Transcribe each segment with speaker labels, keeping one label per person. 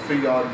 Speaker 1: FIR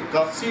Speaker 1: 81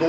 Speaker 1: 2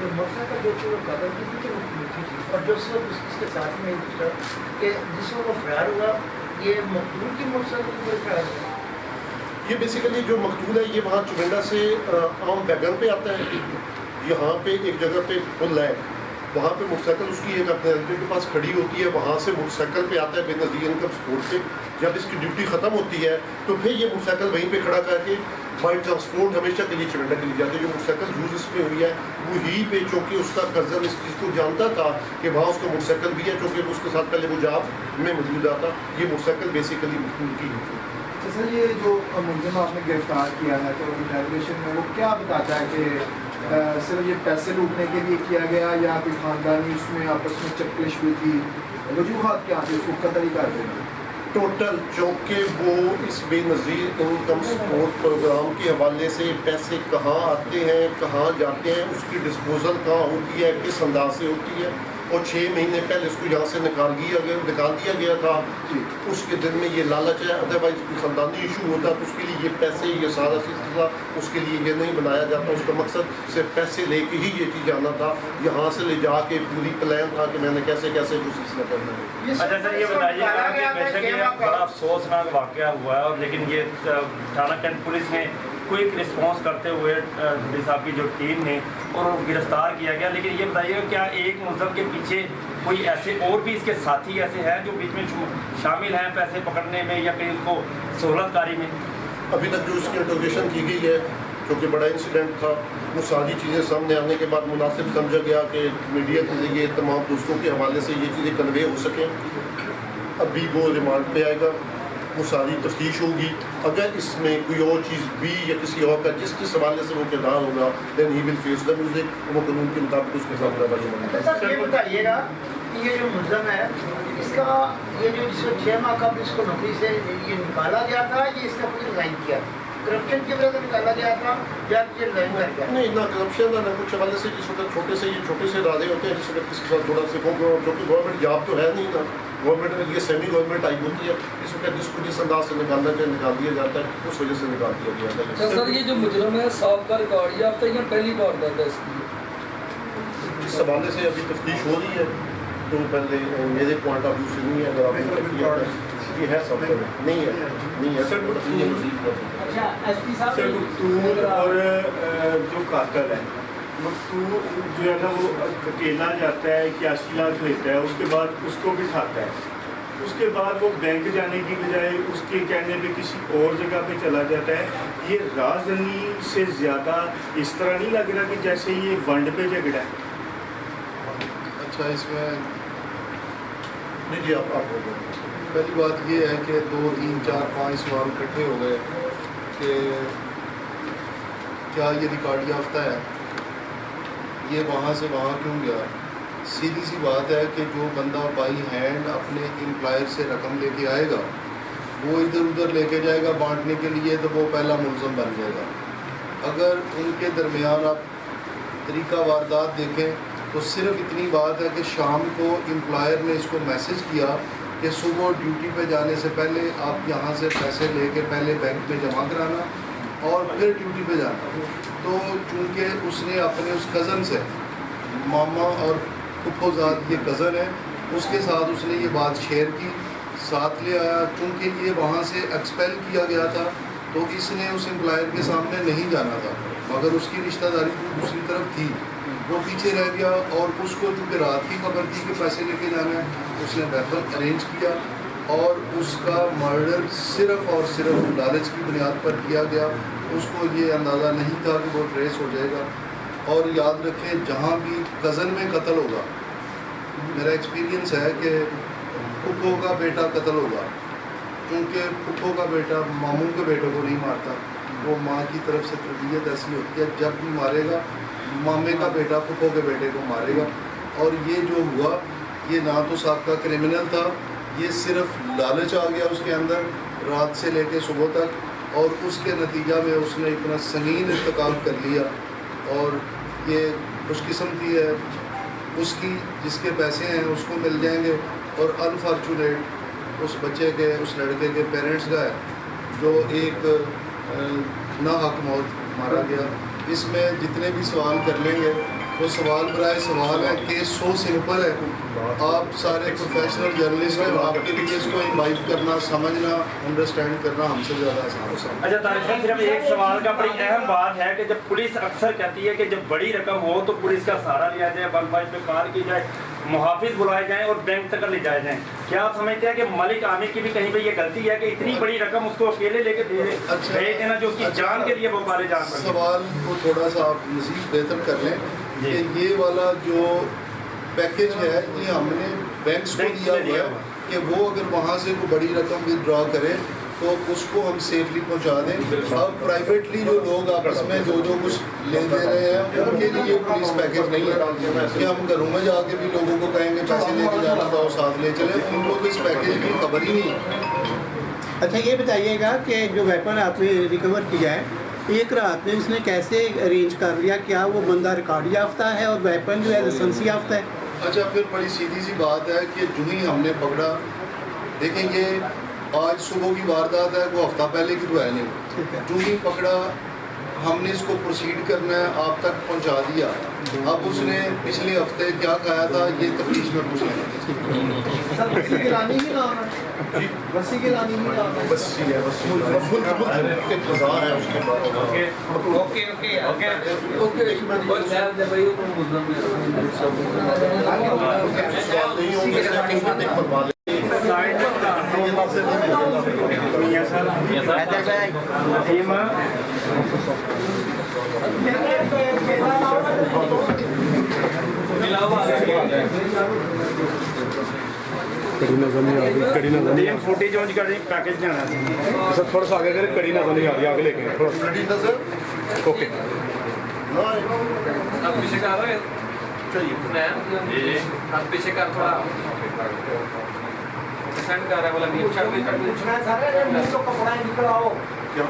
Speaker 2: جو motor cycle جو تھی وہ قدر کی تھی کہ وہ میٹھی تھی, اور جو اس وقت اس کے ساتھ میں کہ جس وقت وہ فرار ہوا یہ مقتول کی موٹر سائیکل پر فرار ہوا.
Speaker 1: یہ بیسیکلی جو مقتول ہے یہ وہاں چمنڈا سے عام ویگن پہ آتا ہے. یہاں پہ ایک جگہ پہ پل ہے, وہاں پہ موٹر سائیکل اس کی ایک اپنے ریلیٹیو کے پاس کھڑی ہوتی ہے, وہاں سے موٹر سائیکل پہ آتا ہے بے نظیر انکم سپورٹ سے. جب اس کی ڈیوٹی ختم ہوتی ہے تو پھر یہ موٹر سائیکل وہیں پہ کھڑا کر کے بائی ٹرانسپورٹ ہمیشہ کے لیے چمنڈا کے لیے جاتے ہیں. جو موٹر سائیکل یوز اس میں ہوئی ہے وہی پہ, چونکہ اس کا کزن اس چیز کو جانتا تھا کہ وہاں اس کا موٹر سائیکل بھی ہے, چونکہ اس کے ساتھ پہلے وہ جاب میں موجود آتا. یہ موٹر سائیکل بیسیکلی مقتول کی ہوئی تھی.
Speaker 3: سر یہ جو ملزم آپ نے گرفتار کیا ہے تو انٹروگیشن میں وہ کیا بتاتا ہے کہ صرف یہ پیسے لوٹنے کے لیے کیا گیا یا کوئی خاندانی اس میں آپس میں چکش ہوئی تھی, وجوہات کیا تھے, اس کو قتل ہی کر دینا
Speaker 1: ٹوٹل چونکہ وہ اس بے نظیر انکم سپورٹ پروگرام کے حوالے سے پیسے کہاں آتے ہیں کہاں جاتے ہیں, اس کی ڈسپوزل کہاں ہوتی ہے, کس انداز سے ہوتی ہے, اور 6 مہینے پہلے اس کو یہاں سے نکال دیا گیا تھا. اس کے دل میں یہ لالچ ہے, ادروائز کوئی خاندانی ایشو ہوتا تو اس کے لیے یہ پیسے یہ سارا سلسلہ اس کے لیے یہ نہیں بنایا جاتا. اس کا مقصد صرف پیسے لے کے ہی یہ چیز جانا تھا, یہاں سے لے جا کے پوری پلان تھا کہ میں نے کیسے کیسے جو سلسلہ کرنا ہے.
Speaker 4: اچھا سر یہ بتائیے کہ بے شک یہ بڑا افسوسناک واقعہ ہوا ہے, اور لیکن یہ تھانہ کینٹ پولیس نے کوئک رسپانس کرتے ہوئے ڈی صاحب کی جو ٹیم نے اور گرفتار کیا گیا. لیکن یہ بتائیے کہ کیا ایک ملزم کے پیچھے کوئی ایسے اور بھی اس کے ساتھی ایسے ہیں جو بیچ میں شامل ہیں پیسے پکڑنے میں یا کہیں اس کو سہولت کاری میں؟
Speaker 1: ابھی تک جو اس کی انٹروگیشن کی گئی ہے, کیونکہ بڑا انسیڈنٹ تھا, وہ ساری چیزیں سامنے آنے کے بعد مناسب سمجھا گیا کہ میڈیا کے ذریعے تمام دوستوں کے حوالے سے یہ چیزیں کنوے ہو سکیں. ابھی وہ ریمانڈ پہ آئے گا, وہ ساری تفتیش ہوگی. اگر اس میں کوئی اور چیز بھی یا کسی اور کا جس حوالے سے وہ کردار ہوگا دین ہی ول فیس دا میوزک, وہ قانون کے مطابق اس کے ساتھ
Speaker 2: صاحب یہ بتائیے گا کہ یہ جو ملزم ہے اس کا یہ جو جس کو 6 ماہ قبل اس کو نوکری سے یہ نکالا گیا تھا, یہ اس کا کوئی ریزائن کیا کرپشن کی وجہ سے نکالا گیا تھا یا یہ ریزائن کر گیا؟
Speaker 1: نہیں, نہ کرپشن نہ کچھ حوالے سے. جس وقت چھوٹے سے ارادے ہوتے ہیں, جس وقت کسی کے ساتھ تھوڑا سے جو کہ گورنمنٹ جاب تو ہے نہیں نا, گورنمنٹ یہ سیمی گورنمنٹ ٹائپ ہوتی ہے, اس وقت جس کو جس انداز سے نکالنا چاہے نکال دیا جاتا ہے, اس وجہ سے نکال دیا گیا تھا.
Speaker 5: سر یہ جو مجرم ہے سابقہ ریکارڈ یافتہ یا پہلی بار ہے اس کی؟
Speaker 1: جس حوالے سے ابھی تفتیش ہو رہی ہے تو پہلے میرے پوائنٹ آف ویو سے نہیں ہے. اگر آپ نے یہ ہے سب نہیں ہے سر, مزید
Speaker 2: اچھا ایس پی صاحب
Speaker 6: سر مقتول اور جو قاتل ہے, مقتول جو ہے نا وہ اکیلا جاتا ہے 81 لاکھ لیتا ہے, اس کے بعد اس کو بٹھاتا ہے, اس کے بعد وہ بینک جانے کی بجائے اس کے کہنے پہ کسی اور جگہ پہ چلا جاتا ہے. یہ رازدانی سے زیادہ اس طرح نہیں لگ رہا کہ جیسے یہ ونڈ پہ جھگڑا ہے.
Speaker 3: اچھا اس میں
Speaker 1: جی آپ ہو گئے.
Speaker 3: پہلی بات یہ ہے کہ 2 3 4 5 سوال اکٹھے ہو گئے کہ کیا یہ ریکارڈ یافتہ ہے, یہ وہاں سے وہاں کیوں گیا. سیدھی سی بات ہے کہ جو بندہ بائی ہینڈ اپنے امپلائر سے رقم لے کے آئے گا وہ ادھر ادھر لے کے جائے گا بانٹنے کے لیے, تو وہ پہلا ملزم بن جائے گا. اگر ان کے درمیان آپ طریقہ واردات دیکھیں تو صرف اتنی بات ہے کہ شام کو امپلائر نے اس کو میسج کیا کہ صبح ڈیوٹی پہ جانے سے پہلے آپ یہاں سے پیسے لے کے پہلے بینک میں جمع کرانا اور پھر ڈیوٹی پہ جانا. تو چونکہ اس نے اپنے اس کزن سے, ماما اور پھپھو زاد یہ کزن ہے, اس کے ساتھ اس نے یہ بات شیئر کی, ساتھ لے آیا. چونکہ یہ وہاں سے ایکسپیل کیا گیا تھا تو اس نے اس امپلائر کے سامنے نہیں جانا تھا, مگر اس کی رشتہ داری دوسری طرف تھی, وہ پیچھے رہ گیا. اور اس کو چونکہ رات کی خبر تھی کہ پیسے لے کے جانا ہے, اس نے ویپن ارینج کیا اور اس کا مرڈر صرف اور صرف لالچ کی بنیاد پر کیا گیا. اس کو یہ اندازہ نہیں تھا کہ وہ ٹریس ہو جائے گا. اور یاد رکھیں جہاں بھی کزن میں قتل ہوگا, میرا ایکسپیرینس ہے کہ پھپھو کا بیٹا قتل ہوگا, کیونکہ پھپھو کا بیٹا ماموں کے بیٹوں کو نہیں مارتا, وہ ماں کی طرف سے تربیت ایسی ہوتی ہے جب بھی مارے گا مامے کا بیٹا پھپھو کے بیٹے کو مارے گا. اور یہ جو ہوا یہ نہ تو سابقہ کرمنل تھا, یہ صرف لالچ آ گیا اس کے اندر رات سے لے کے صبح تک, اور اس کے نتیجہ میں اس نے اتنا سنگین ارتکاب کر لیا. اور یہ خوش قسمتی ہے اس کی جس کے پیسے ہیں اس کو مل جائیں گے, اور انفارچونیٹ اس بچے کے اس لڑکے کے پیرنٹس کا ہے جو ایک ناحق موت مارا گیا. اس میں جتنے بھی سوال کر لیں گے وہ سوال برائے سوال ہے، کیس سو سمپل ہے، آپ سارے پروفیشنل جرنلسٹ ہیں، آپ کے لیے اس کو انوائٹ کرنا، سمجھنا، انڈرسٹینڈ کرنا ہم سے زیادہ آسان ہے۔
Speaker 4: اچھا طارق صاحب، صرف ایک سوال کا بڑی اہم بات ہے کہ جب پولیس اکثر کہتی ہے کہ جب بڑی رقم ہو تو پولیس کا سہارا لیا جائے، 1 پہ کار کی جائے، محافظ بلائے جائیں اور بینک تک لے جائے جائیں، کیا آپ سمجھتے ہیں کہ ملک عامر کی بھی کہیں پہ یہ غلطی ہے کہ اتنی بڑی رقم اس کو اکیلے لے کے بھیج دینا جو اس کی جان کے لیے وہ بارے جان پڑے؟
Speaker 3: سوال کو تھوڑا سا آپ مزید بہتر کر لیں کہ یہ والا جو پیکیج ہے یہ ہم نے بینکس کو دیا ہوا ہے کہ وہ اگر وہاں سے کوئی بڑی رقم ودرا کرے تو اس کو ہم سیفلی پہنچا دیں۔ اب پرائیویٹلی جو لوگ آپس میں جو کچھ لے دے رہے ہیں ان کے لیے پولیس پیکیج نہیں ہے کہ ہم گھروں میں جا کے بھی لوگوں کو کہیں گے پیسے لے کے جانا تھا اور ساتھ لے چلے، ان کو تو اس پیکیج کی خبر ہی نہیں ہے۔
Speaker 7: اچھا یہ بتائیے گا کہ جو ویپن آپ نے ریکور کیا ہے، ایک رات میں اس نے کیسے ارینج کر لیا؟ کیا وہ بندہ ریکارڈ یافتہ ہے اور ویپن جو ہے لائسنس یافتہ ہے؟
Speaker 3: اچھا پھر بڑی سیدھی سی بات ہے کہ جو ہی ہم نے پکڑا، دیکھیں یہ آج صبح کی واردات ہے، وہ ہفتہ پہلے کی تو ہے نہیں،
Speaker 7: ٹھیک ہے،
Speaker 3: جو ہی پکڑا ہم نے اس کو پروسیڈ کرنا ہے، آپ تک پہنچا دیا۔ اب اس نے پچھلے ہفتے کیا کہا تھا یہ تفتیش میں پوچھ لیں۔
Speaker 7: سر وسیع گیلانی ہی نام ہے، وسیع گیلانی ہی نام ہے۔
Speaker 1: بسی ہے، انتظار ہے اس کے بعد سوال نہیں ہوں گے بنوا لیں۔
Speaker 4: میاں صاحب فوٹیج آن کر پیکج جانا
Speaker 8: سر تھوڑا سا آگے کریں، کڑی نظر نہیں آ رہی، آگے لے کے آئیں تھوڑا سا۔
Speaker 1: ریڈی تھا سر؟
Speaker 8: اوکے
Speaker 9: آپ پیچھے کر رہے
Speaker 1: چلیے
Speaker 9: آپ پیچھے کر تھوڑا سینڈ کر رہا ہے بولا نیچ کر
Speaker 2: پوچھنا ہے سارے کپڑا نکل آؤ
Speaker 1: کیا